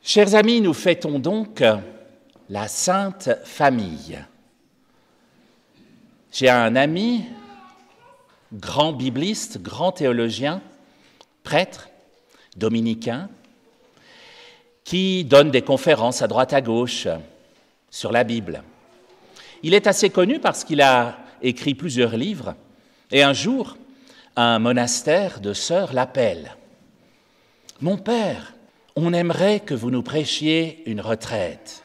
Chers amis, nous fêtons donc la Sainte Famille. J'ai un ami, grand bibliste, grand théologien, prêtre, dominicain, qui donne des conférences à droite à gauche sur la Bible. Il est assez connu parce qu'il a écrit plusieurs livres, et un jour, un monastère de sœurs l'appelle. « Mon père, on aimerait que vous nous prêchiez une retraite. »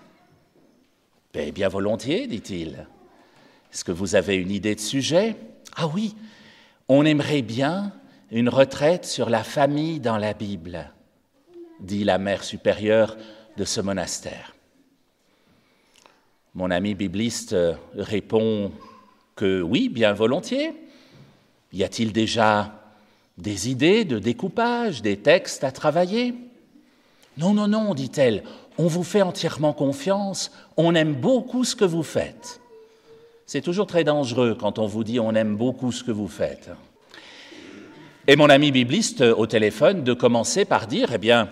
« Bien volontiers, dit-il. « Est-ce que vous avez une idée de sujet ?»« Ah oui, on aimerait bien une retraite sur la famille dans la Bible, » dit la mère supérieure de ce monastère. Mon ami bibliste répond que oui, bien volontiers. Y a-t-il déjà des idées de découpage, des textes à travailler ? Non, non, non, dit-elle, on vous fait entièrement confiance, on aime beaucoup ce que vous faites. C'est toujours très dangereux quand on vous dit on aime beaucoup ce que vous faites. Et mon ami bibliste au téléphone de commencer par dire, eh bien,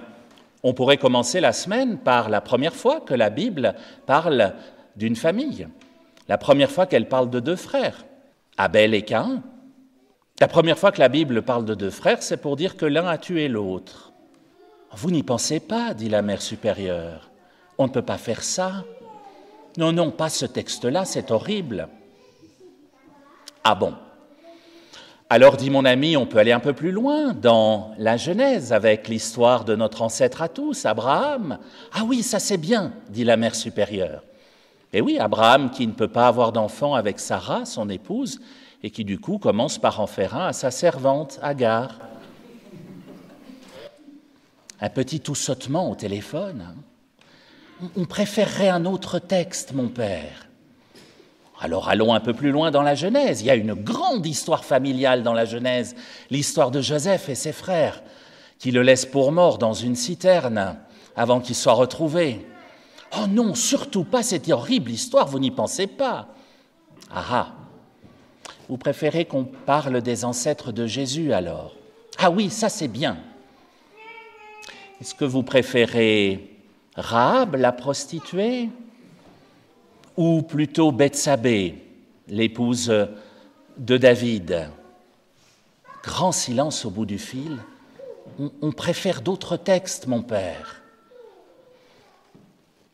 on pourrait commencer la semaine par la première fois que la Bible parle d'une famille, la première fois qu'elle parle de deux frères, Abel et Caïn. La première fois que la Bible parle de deux frères, c'est pour dire que l'un a tué l'autre. Vous n'y pensez pas, dit la mère supérieure. On ne peut pas faire ça. Non, non, pas ce texte-là, c'est horrible. Ah bon? Alors, dit mon ami, on peut aller un peu plus loin, dans la Genèse, avec l'histoire de notre ancêtre à tous, Abraham. Ah oui, ça c'est bien, dit la mère supérieure. Et oui, Abraham qui ne peut pas avoir d'enfant avec Sarah, son épouse, et qui du coup commence par en faire un à sa servante, Agar. Un petit toussotement au téléphone. On préférerait un autre texte, mon père. Alors allons un peu plus loin dans la Genèse. Il y a une grande histoire familiale dans la Genèse, l'histoire de Joseph et ses frères, qui le laissent pour mort dans une citerne avant qu'il soit retrouvé. Oh non, surtout pas cette horrible histoire, vous n'y pensez pas. Ah ah, vous préférez qu'on parle des ancêtres de Jésus alors? Ah oui, ça c'est bien. Est-ce que vous préférez Rahab, la prostituée, ou plutôt Bethsabée, l'épouse de David? Grand silence au bout du fil. On préfère d'autres textes, mon père.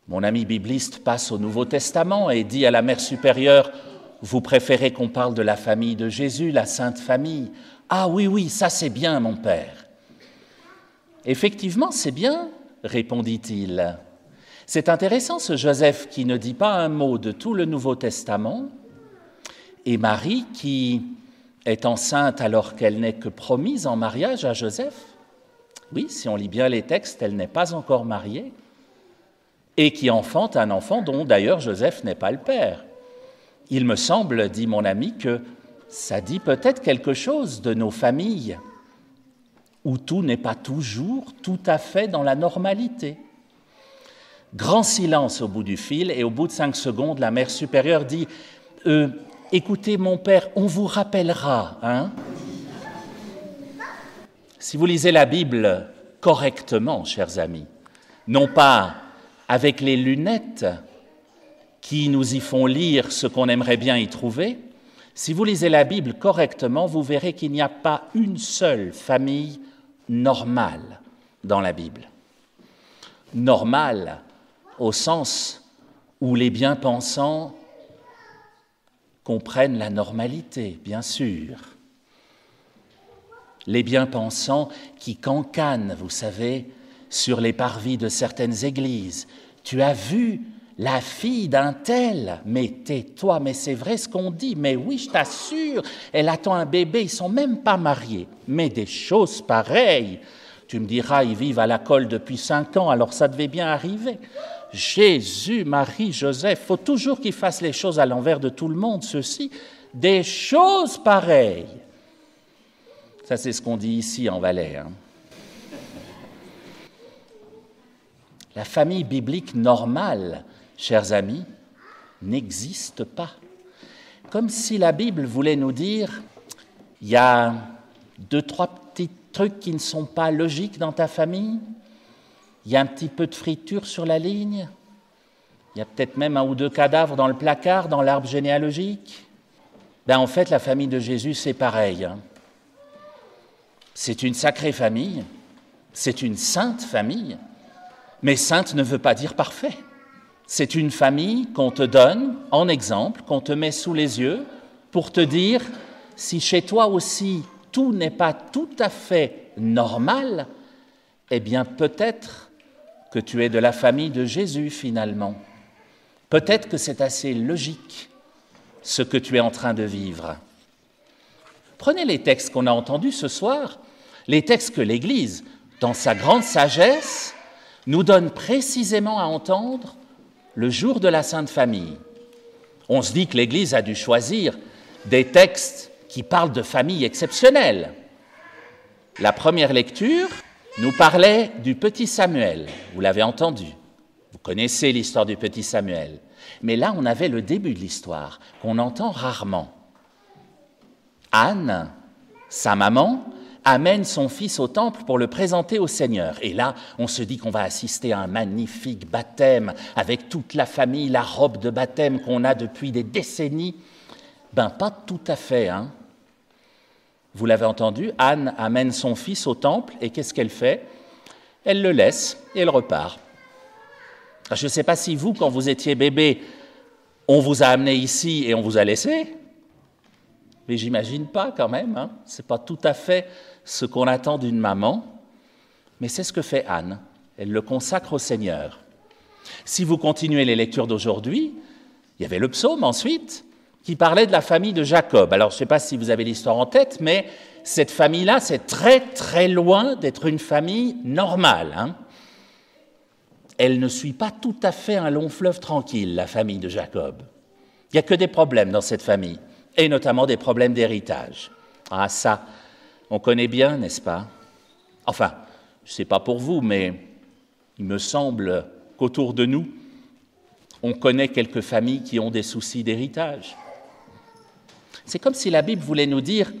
Mon ami bibliste passe au Nouveau Testament et dit à la mère supérieure, « Vous préférez qu'on parle de la famille de Jésus, la Sainte Famille ?»« Ah oui, oui, ça c'est bien, mon père. » « Effectivement, c'est bien, » répondit-il. « C'est intéressant ce Joseph qui ne dit pas un mot de tout le Nouveau Testament, et Marie qui est enceinte alors qu'elle n'est que promise en mariage à Joseph. Oui, si on lit bien les textes, elle n'est pas encore mariée, et qui enfante un enfant dont d'ailleurs Joseph n'est pas le père. Il me semble, dit mon ami, que ça dit peut-être quelque chose de nos familles, où tout n'est pas toujours tout à fait dans la normalité. » Grand silence au bout du fil, et au bout de 5 secondes, la mère supérieure dit « Écoutez, mon père, on vous rappellera, hein ?» Si vous lisez la Bible correctement, chers amis, non pas avec les lunettes qui nous y font lire ce qu'on aimerait bien y trouver, si vous lisez la Bible correctement, vous verrez qu'il n'y a pas une seule famille normale dans la Bible. Normale au sens où les bien-pensants comprennent la normalité, bien sûr. Les bien-pensants qui cancanent, vous savez, sur les parvis de certaines églises. « Tu as vu la fille d'un tel? Mais tais-toi, mais c'est vrai ce qu'on dit. Mais oui, je t'assure, elle attend un bébé, ils ne sont même pas mariés. Mais des choses pareilles. Tu me diras, ils vivent à la colle depuis 5 ans, alors ça devait bien arriver. Jésus, Marie, Joseph, il faut toujours qu'ils fassent les choses à l'envers de tout le monde, ceux-ci. Des choses pareilles. » Ça, c'est ce qu'on dit ici en Valais. Hein. La famille biblique normale, chers amis, n'existe pas. Comme si la Bible voulait nous dire, il y a 2, 3 petits trucs qui ne sont pas logiques dans ta famille, Il y a un petit peu de friture sur la ligne. Il y a peut-être même 1 ou 2 cadavres dans le placard, dans l'arbre généalogique. Ben, en fait, la famille de Jésus, c'est pareil. C'est une sacrée famille, c'est une sainte famille, mais sainte ne veut pas dire parfait. C'est une famille qu'on te donne en exemple, qu'on te met sous les yeux pour te dire, si chez toi aussi tout n'est pas tout à fait normal, eh bien peut-être que tu es de la famille de Jésus finalement. Peut-être que c'est assez logique ce que tu es en train de vivre. Prenez les textes qu'on a entendus ce soir, les textes que l'Église, dans sa grande sagesse, nous donne précisément à entendre le jour de la Sainte Famille. On se dit que l'Église a dû choisir des textes qui parlent de famille exceptionnelle. La première lecture nous parlait du petit Samuel, vous l'avez entendu. Vous connaissez l'histoire du petit Samuel. Mais là, on avait le début de l'histoire, qu'on entend rarement. Anne, sa maman, amène son fils au temple pour le présenter au Seigneur. Et là, on se dit qu'on va assister à un magnifique baptême avec toute la famille, la robe de baptême qu'on a depuis des décennies. Ben, pas tout à fait, hein. Vous l'avez entendu, Anne amène son fils au temple et qu'est-ce qu'elle fait? Elle le laisse et elle repart. Je ne sais pas si vous, quand vous étiez bébé, on vous a amené ici et on vous a laissé, mais j'imagine pas quand même, hein. Ce n'est pas tout à fait ce qu'on attend d'une maman, mais c'est ce que fait Anne. Elle le consacre au Seigneur. Si vous continuez les lectures d'aujourd'hui, il y avait le psaume ensuite, qui parlait de la famille de Jacob. Alors, je ne sais pas si vous avez l'histoire en tête, mais cette famille-là, c'est très, très loin d'être une famille normale, hein. Elle ne suit pas tout à fait un long fleuve tranquille, la famille de Jacob. Il n'y a que des problèmes dans cette famille, et notamment des problèmes d'héritage. Ah, ça, on connaît bien, n'est-ce pas? Enfin, je ne sais pas pour vous, mais il me semble qu'autour de nous, on connaît quelques familles qui ont des soucis d'héritage. C'est comme si la Bible voulait nous dire,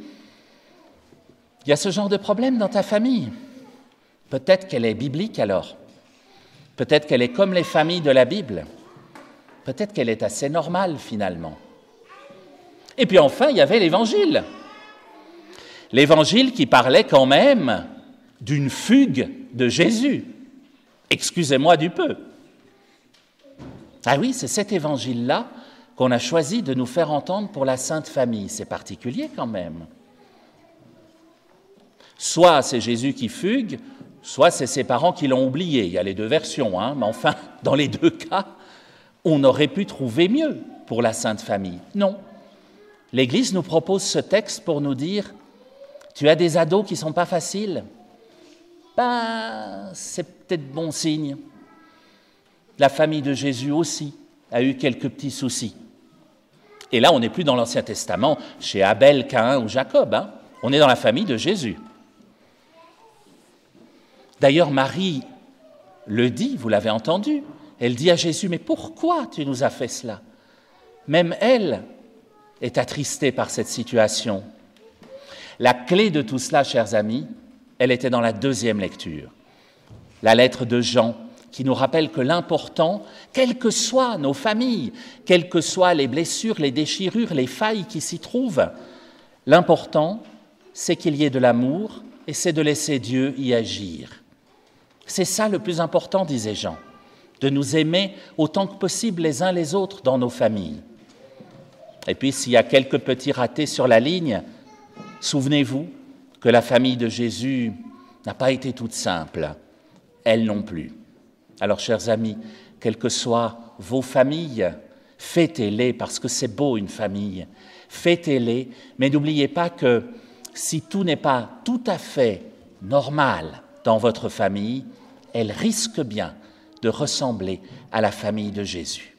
il y a ce genre de problème dans ta famille. Peut-être qu'elle est biblique alors. Peut-être qu'elle est comme les familles de la Bible. Peut-être qu'elle est assez normale finalement. Et puis enfin, il y avait l'Évangile. L'Évangile qui parlait quand même d'une fugue de Jésus. Excusez-moi du peu. Ah oui, c'est cet Évangile-là qu'on a choisi de nous faire entendre pour la Sainte Famille. C'est particulier quand même. Soit c'est Jésus qui fugue, soit c'est ses parents qui l'ont oublié. Il y a les deux versions, hein, mais enfin, dans les deux cas, on aurait pu trouver mieux pour la Sainte Famille. Non. L'Église nous propose ce texte pour nous dire « Tu as des ados qui ne sont pas faciles ?» Ben, c'est peut-être bon signe. La famille de Jésus aussi a eu quelques petits soucis. Et là, on n'est plus dans l'Ancien Testament, chez Abel, Caïn ou Jacob, hein. On est dans la famille de Jésus. D'ailleurs, Marie le dit, vous l'avez entendu, elle dit à Jésus, « Mais pourquoi tu nous as fait cela ?» Même elle est attristée par cette situation. La clé de tout cela, chers amis, elle était dans la deuxième lecture. La lettre de Jean, qui nous rappelle que l'important, quelles que soient nos familles, quelles que soient les blessures, les déchirures, les failles qui s'y trouvent, l'important, c'est qu'il y ait de l'amour et c'est de laisser Dieu y agir. C'est ça le plus important, disait Jean, de nous aimer autant que possible les uns les autres dans nos familles. Et puis, s'il y a quelques petits ratés sur la ligne, souvenez-vous que la famille de Jésus n'a pas été toute simple, elle non plus. Alors, chers amis, quelles que soient vos familles, fêtez-les parce que c'est beau une famille. Fêtez-les, mais n'oubliez pas que si tout n'est pas tout à fait normal dans votre famille, elle risque bien de ressembler à la famille de Jésus.